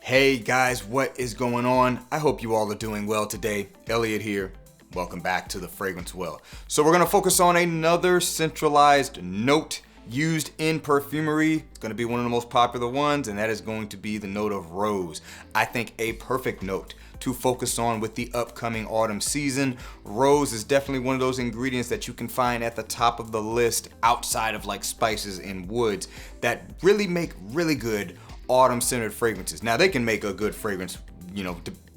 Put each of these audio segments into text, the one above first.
Hey guys, what is going on? I hope you all are doing well today. Elliot here. Welcome back to the Fragrance Well. So we're going to focus on another centralized note used in perfumery. It's going to be one of the most popular ones, and that is going to be the note of rose. I think a perfect note to focus on with the upcoming autumn season. Rose is definitely one of those ingredients that you can find at the top of the list outside of like spices and woods that really make really good autumn centered fragrances. Now they can make a good fragrance,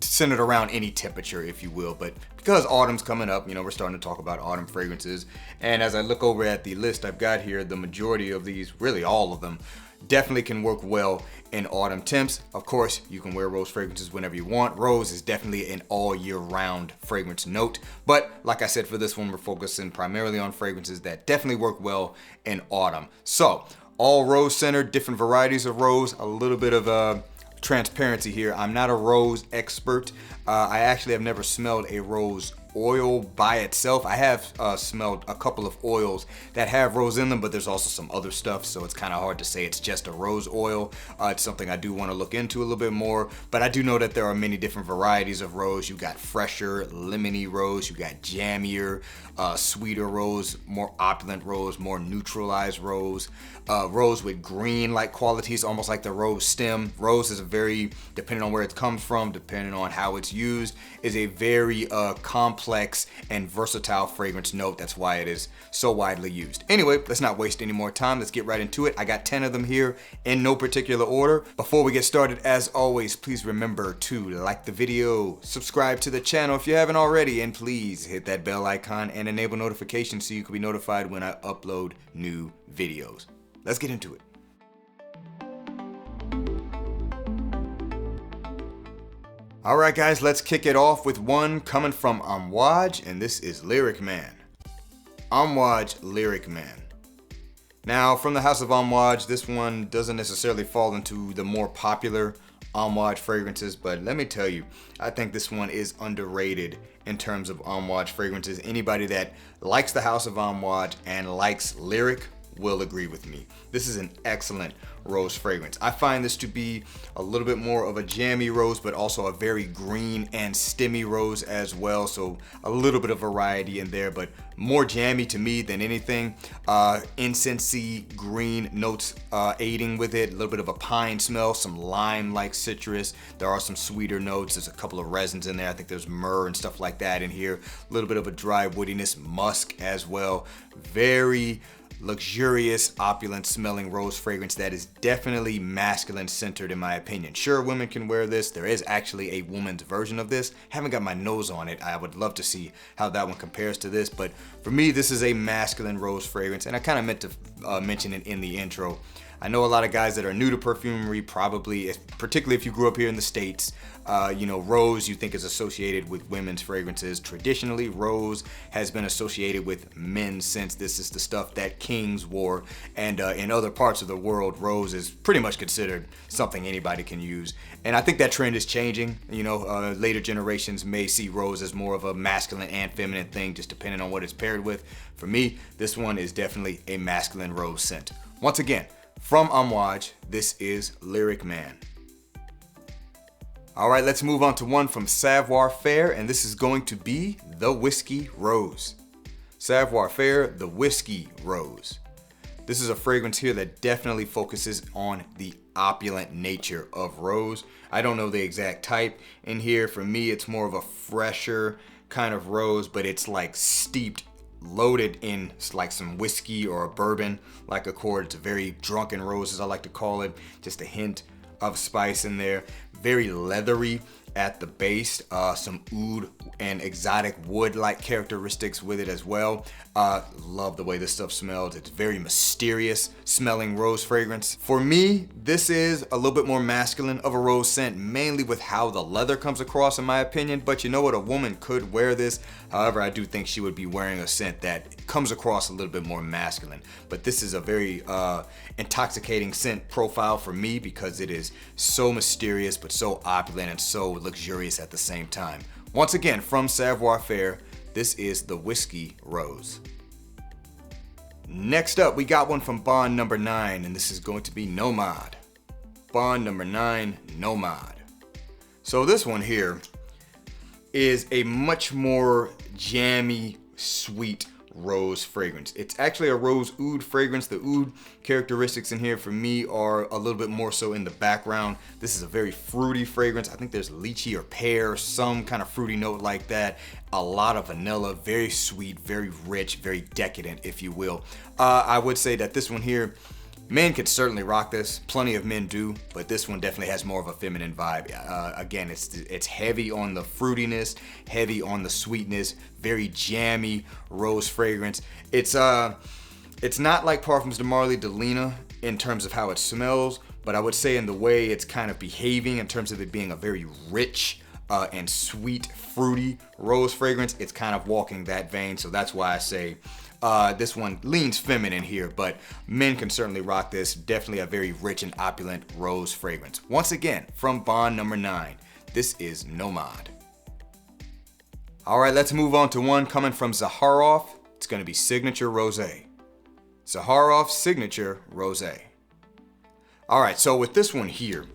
centered around any temperature, if you will, but because autumn's coming up, we're starting to talk about autumn fragrances. And as I look over at the list I've got here, the majority of these, really all of them, definitely can work well in autumn temps. Of course, you can wear rose fragrances whenever you want. Rose is definitely an all year round fragrance note. But like I said, for this one, we're focusing primarily on fragrances that definitely work well in autumn. So all rose centered, different varieties of rose, a little bit of transparency here. I'm not a rose expert. I actually have never smelled a rose oil by itself. I have smelled a couple of oils that have rose in them, but there's also some other stuff, so it's kind of hard to say it's just a rose oil. It's something I do want to look into a little bit more, but I do know that there are many different varieties of rose. You got fresher, lemony rose, you got jammier, sweeter rose, more opulent rose, more neutralized rose, rose with green-like qualities, almost like the rose stem. Rose is a very, depending on where it comes from, depending on how it's used, is a very complex and versatile fragrance note. That's why it is so widely used. Anyway, let's not waste any more time. Let's get right into it. I got 10 of them here in no particular order. Before we get started, as always, please remember to like the video, subscribe to the channel if you haven't already, and please hit that bell icon and enable notifications so you can be notified when I upload new videos. Let's get into it. Alright guys, let's kick it off with one coming from Amouage, and this is Lyric Man. Amouage Lyric Man. Now, from the house of Amouage, this one doesn't necessarily fall into the more popular Amouage fragrances, but let me tell you, I think this one is underrated in terms of Amouage fragrances. Anybody that likes the house of Amouage and likes Lyric will agree with me. This is an excellent rose fragrance. I find this to be a little bit more of a jammy rose, but also a very green and stemmy rose as well. So a little bit of variety in there, but more jammy to me than anything. Incensey green notes aiding with it. A little bit of a pine smell, some lime-like citrus. There are some sweeter notes. There's a couple of resins in there. I think there's myrrh and stuff like that in here. A little bit of a dry woodiness, musk as well. Very luxurious, opulent smelling rose fragrance that is definitely masculine centered in my opinion. Sure, women can wear this. There is actually a woman's version of this. Haven't got my nose on it. I would love to see how that one compares to this, but for me, this is a masculine rose fragrance, and I kind of meant to mention it in the intro. I know a lot of guys that are new to perfumery, probably, particularly if you grew up here in the States, rose you think is associated with women's fragrances. Traditionally, rose has been associated with men's scents. This is the stuff that kings wore, and in other parts of the world, rose is pretty much considered something anybody can use. And I think that trend is changing. Later generations may see rose as more of a masculine and feminine thing, just depending on what it's paired with. For me, this one is definitely a masculine rose scent. Once again, from Amouage, this is Lyric Man. Alright, let's move on to one from Savoir Faire, and this is going to be the Whiskey Rose. Savoir Faire, the Whiskey Rose. This is a fragrance here that definitely focuses on the opulent nature of rose. I don't know the exact type in here. For me, it's more of a fresher kind of rose, but it's like steeped, loaded in like some whiskey or a bourbon like Accord. It's a very drunken rose, as I like to call it. Just a hint of spice in there. Very leathery at the base, some oud and exotic wood-like characteristics with it as well. Love the way this stuff smells. It's very mysterious smelling rose fragrance. For me, this is a little bit more masculine of a rose scent, mainly with how the leather comes across in my opinion, but you know what, a woman could wear this. However, I do think she would be wearing a scent that comes across a little bit more masculine. But this is a very intoxicating scent profile for me because it is so mysterious but so opulent and so luxurious at the same time. Once again, from Savoir Faire, this is the Whiskey Rose. Next up, we got one from Bond number 9, and this is going to be Nomad. Bond number 9, Nomad. So this one here is a much more jammy, sweet rose fragrance. It's actually a rose oud fragrance. The oud characteristics in here for me are a little bit more so in the background. This is a very fruity fragrance. I think there's lychee or pear, some kind of fruity note like that. A lot of vanilla, very sweet, very rich, very decadent, if you will. I would say that this one here, men could certainly rock this. Plenty of men do, but this one definitely has more of a feminine vibe. Again, it's heavy on the fruitiness, heavy on the sweetness, very jammy rose fragrance. It's not like Parfums de Marly de Lena in terms of how it smells, but I would say in the way it's kind of behaving in terms of it being a very rich and sweet, fruity rose fragrance, it's kind of walking that vein. So that's why I say this one leans feminine here, but men can certainly rock this. Definitely a very rich and opulent rose fragrance. Once again, from Bond number 9, this is Nomad. All right, let's move on to one coming from Zaharoff. It's going to be Signature Rosé. Zaharoff Signature Rosé. All right, so with this one here,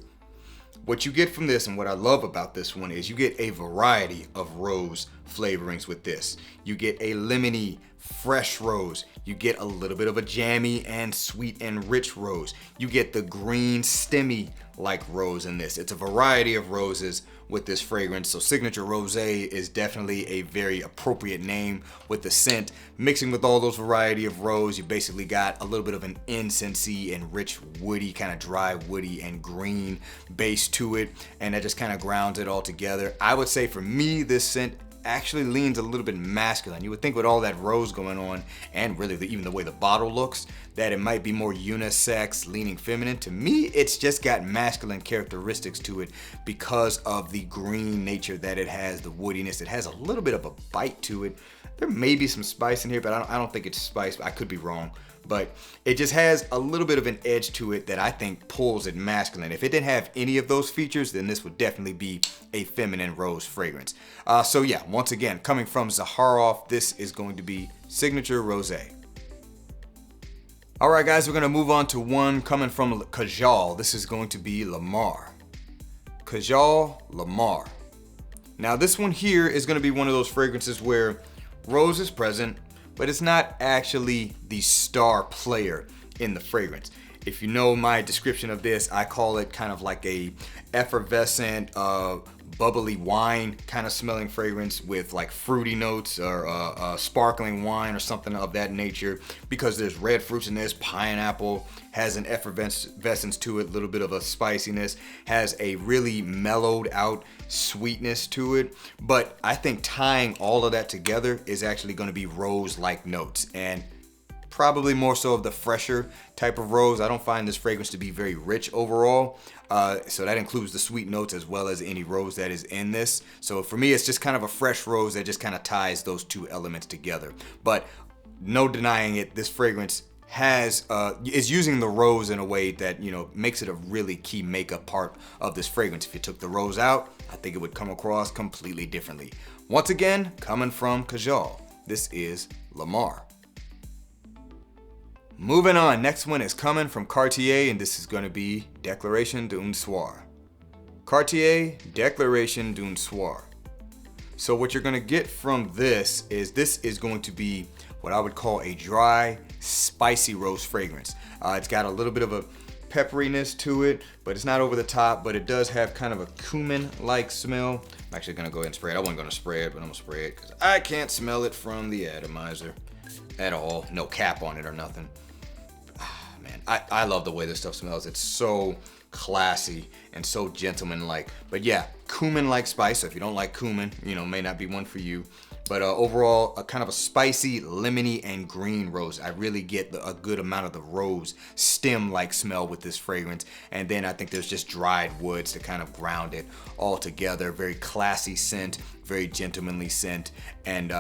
what you get from this and what I love about this one is you get a variety of rose flavorings with this. You get a lemony, fresh rose. You get a little bit of a jammy and sweet and rich rose. You get the green stemmy like rose in this. It's a variety of roses with this fragrance. So Signature Rosé is definitely a very appropriate name with the scent. Mixing with all those variety of rose, you basically got a little bit of an incensey and rich woody, kind of dry woody and green base to it. And that just kind of grounds it all together. I would say for me, this scent actually leans a little bit masculine. You would think with all that rose going on and really even the way the bottle looks that it might be more unisex, leaning feminine. To me, it's just got masculine characteristics to it because of the green nature that it has, the woodiness. It has a little bit of a bite to it. There may be some spice in here, but I don't think it's spice. I could be wrong. But it just has a little bit of an edge to it that I think pulls it masculine. If it didn't have any of those features, then this would definitely be a feminine rose fragrance. So yeah, once again, coming from Zaharoff, this is going to be Signature Rosé. All right, guys, we're going to move on to one coming from Kajal. This is going to be Lamar. Kajal Lamar. Now, this one here is going to be one of those fragrances where rose is present, but it's not actually the star player in the fragrance. If you know my description of this, I call it kind of like a effervescent, bubbly wine kind of smelling fragrance with like fruity notes or sparkling wine or something of that nature, because there's red fruits in this. Pineapple has an effervescence to it, a little bit of a spiciness, has a really mellowed out sweetness to it. But I think tying all of that together is actually going to be rose-like notes, and probably more so of the fresher type of rose. I don't find this fragrance to be very rich overall. So that includes the sweet notes as well as any rose that is in this. So for me, it's just kind of a fresh rose that just kind of ties those two elements together. But no denying it, this fragrance is using the rose in a way that, you know, makes it a really key makeup part of this fragrance. If you took the rose out, I think it would come across completely differently. Once again, coming from Kajal, this is Lamar. Moving on, next one is coming from Cartier, and this is going to be Declaration d'un Soir. Cartier Declaration d'un Soir. So what you're going to get from this is going to be what I would call a dry, spicy rose fragrance. It's got a little bit of a pepperiness to it, but it's not over the top, but it does have kind of a cumin-like smell. I'm actually going to go ahead and spray it. I wasn't going to spray it, but I'm going to spray it because I can't smell it from the atomizer at all. No cap on it or nothing. Man, I love the way this stuff smells. It's so classy and so gentleman-like. But yeah, cumin-like spice. So if you don't like cumin, you know, may not be one for you. But overall, a kind of a spicy, lemony, and green rose. I really get a good amount of the rose stem-like smell with this fragrance. And then I think there's just dried woods to kind of ground it all together. Very classy scent, very gentlemanly scent. And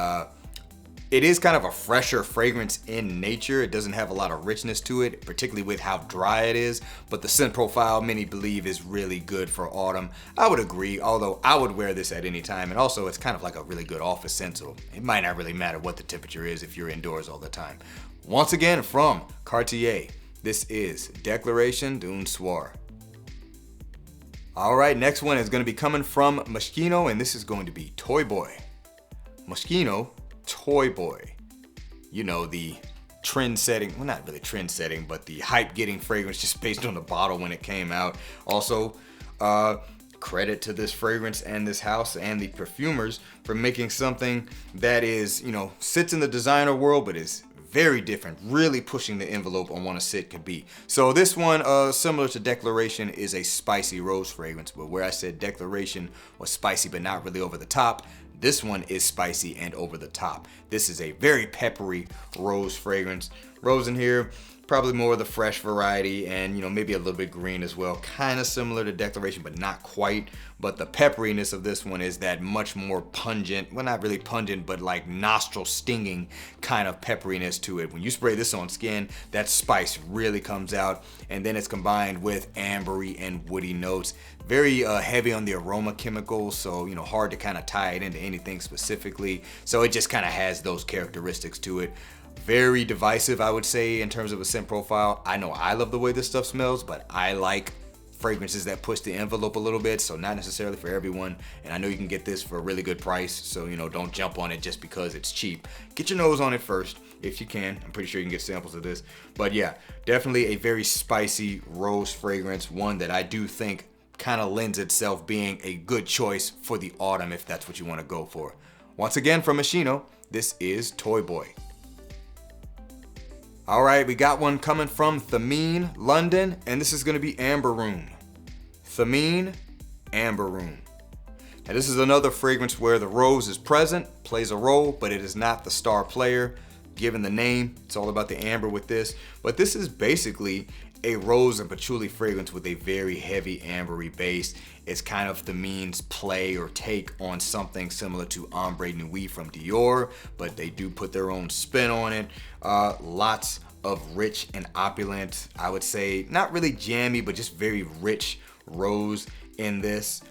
it is kind of a fresher fragrance in nature. It doesn't have a lot of richness to it, particularly with how dry it is. But the scent profile, many believe, is really good for autumn. I would agree, although I would wear this at any time. And also, it's kind of like a really good office scent, so it might not really matter what the temperature is if you're indoors all the time. Once again, from Cartier, this is Declaration d'un Soir. All right, next one is going to be coming from Moschino, and this is going to be Toy Boy. Moschino, Toy Boy. You know, the trend-setting, well, not really trend-setting, but the hype-getting fragrance just based on the bottle when it came out. Also, credit to this fragrance and this house and the perfumers for making something that is, you know, sits in the designer world, but is very different, really pushing the envelope on what a scent could be. So this one, similar to Declaration, is a spicy rose fragrance, but where I said Declaration was spicy but not really over the top, this one is spicy and over the top. This is a very peppery rose fragrance. Rose in here, probably more of the fresh variety, and you know, maybe a little bit green as well. Kind of similar to Declaration, but not quite. But the pepperiness of this one is that much more pungent, well, not really pungent, but like nostril stinging kind of pepperiness to it. When you spray this on skin, that spice really comes out, and then it's combined with ambery and woody notes. Very heavy on the aroma chemicals, so you know, hard to kind of tie it into anything specifically. So it just kind of has those characteristics to it. Very divisive, I would say, in terms of a scent profile. I know I love the way this stuff smells, but I like fragrances that push the envelope a little bit, so not necessarily for everyone. And I know you can get this for a really good price, so you know, don't jump on it just because it's cheap. Get your nose on it first if you can. I'm pretty sure you can get samples of this. But yeah, definitely a very spicy rose fragrance, one that I do think kind of lends itself being a good choice for the autumn if that's what you want to go for. Once again, from Moschino, this is Toy Boy. All right, we got one coming from Thameen, London, and this is going to be Amberoon. Thameen, Amberoon. Now this is another fragrance where the rose is present, plays a role, but it is not the star player. Given the name, it's all about the amber with this. But this is basically a rose and patchouli fragrance with a very heavy ambery base. It's kind of Thameen's play or take on something similar to Ombre Nuit from Dior, but they do put their own spin on it. Lots of rich and opulent, I would say, not really jammy, but just very rich rose in this.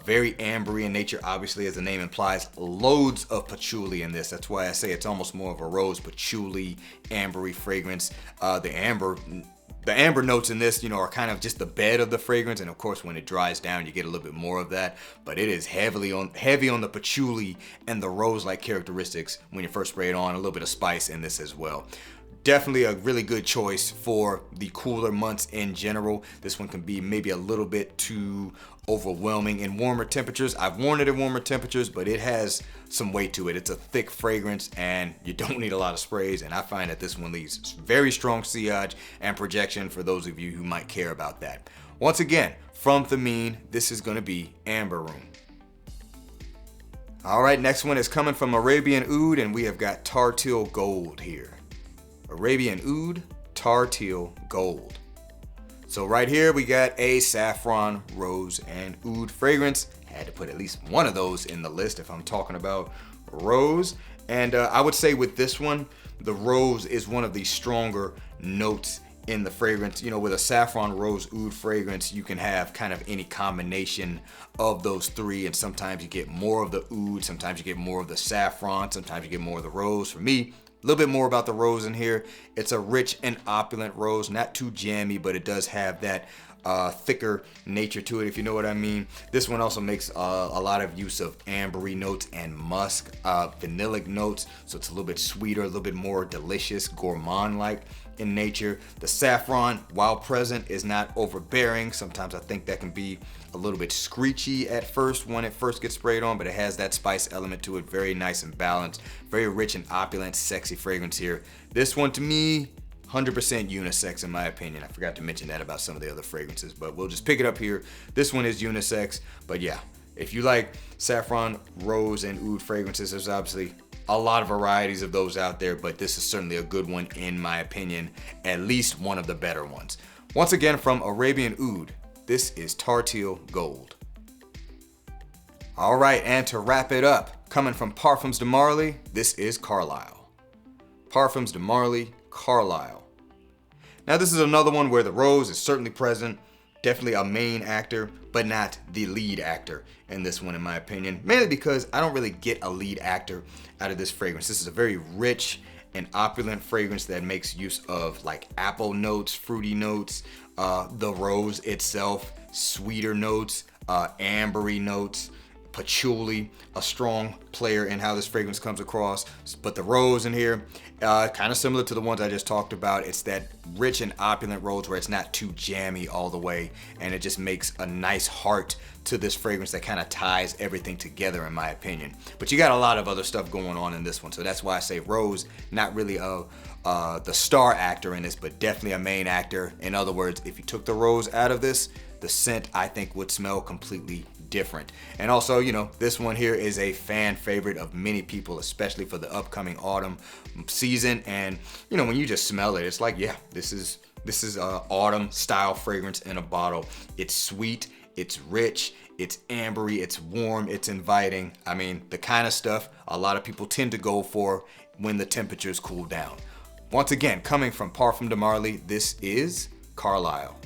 Very ambery in nature, obviously, as the name implies. Loads of patchouli in this. That's why I say it's almost more of a rose patchouli ambery fragrance. The amber notes in this, you know, are kind of just the bed of the fragrance, and of course when it dries down you get a little bit more of that, but it is heavy on the patchouli and the rose-like characteristics when you first spray it on. A little bit of spice in this as well. Definitely a really good choice for the cooler months in general. This one can be maybe a little bit too overwhelming in warmer temperatures. I've worn it in warmer temperatures, but it has some weight to it. It's a thick fragrance and you don't need a lot of sprays, and I find that this one leaves very strong sillage and projection for those of you who might care about that. Once again, from Thameen, this is going to be Amberoon. All right, next one is coming from Arabian Oud, and we have got Tarteal Gold here. Arabian Oud, Tarteal Gold. So right here we got a saffron, rose, and oud fragrance. Had to put at least one of those in the list if I'm talking about rose. And I would say with this one, the rose is one of the stronger notes in the fragrance. You know, with a saffron, rose, oud fragrance, you can have kind of any combination of those three, and sometimes you get more of the oud, sometimes you get more of the saffron, sometimes you get more of the rose. For me, a little bit more about the rose in here. It's a rich and opulent rose, not too jammy, but it does have that thicker nature to it, if you know what I mean. This one also makes a lot of use of ambery notes and musk, vanillic notes, so it's a little bit sweeter, a little bit more delicious, gourmand-like in nature. The saffron, while present, is not overbearing. Sometimes I think that can be a little bit screechy at first when it first gets sprayed on, but it has that spice element to it. Very nice and balanced, very rich and opulent, sexy fragrance here. This one to me, 100% unisex in my opinion. I forgot to mention that about some of the other fragrances, but we'll just pick it up here. This one is unisex, but yeah, if you like saffron, rose, and oud fragrances, there's obviously a lot of varieties of those out there, but this is certainly a good one in my opinion, at least one of the better ones. Once again, from Arabian Oud, this is Tarteal Gold. All right, and to wrap it up, coming from Parfums de Marly, this is Carlisle. Parfums de Marly, Carlisle. Now this is another one where the rose is certainly present, definitely a main actor, but not the lead actor in this one in my opinion, mainly because I don't really get a lead actor out of this fragrance. This is a very rich and opulent fragrance that makes use of like apple notes, fruity notes, the rose itself, sweeter notes, ambery notes, patchouli, a strong player in how this fragrance comes across. But the rose in here, kind of similar to the ones I just talked about. It's that rich and opulent rose where it's not too jammy all the way, and it just makes a nice heart to this fragrance that kind of ties everything together, in my opinion. But you got a lot of other stuff going on in this one, so that's why I say rose, not really the star actor in this, but definitely a main actor. In other words, if you took the rose out of this, the scent I think would smell completely different. And also, you know, this one here is a fan favorite of many people, especially for the upcoming autumn season. And you know, when you just smell it, it's like, yeah, this is a autumn style fragrance in a bottle. It's sweet, it's rich, it's ambery, it's warm, it's inviting. I mean, the kind of stuff a lot of people tend to go for when the temperatures cool down. Once again, coming from Parfums de Marly, this is Carlisle.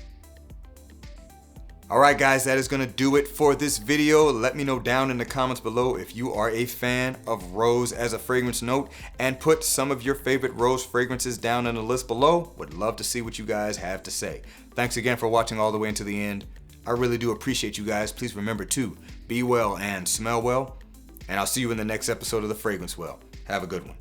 Alright guys, that is going to do it for this video. Let me know down in the comments below if you are a fan of rose as a fragrance note, and put some of your favorite rose fragrances down in the list below. Would love to see what you guys have to say. Thanks again for watching all the way into the end. I really do appreciate you guys. Please remember to be well and smell well, and I'll see you in the next episode of The Fragrance Well. Have a good one.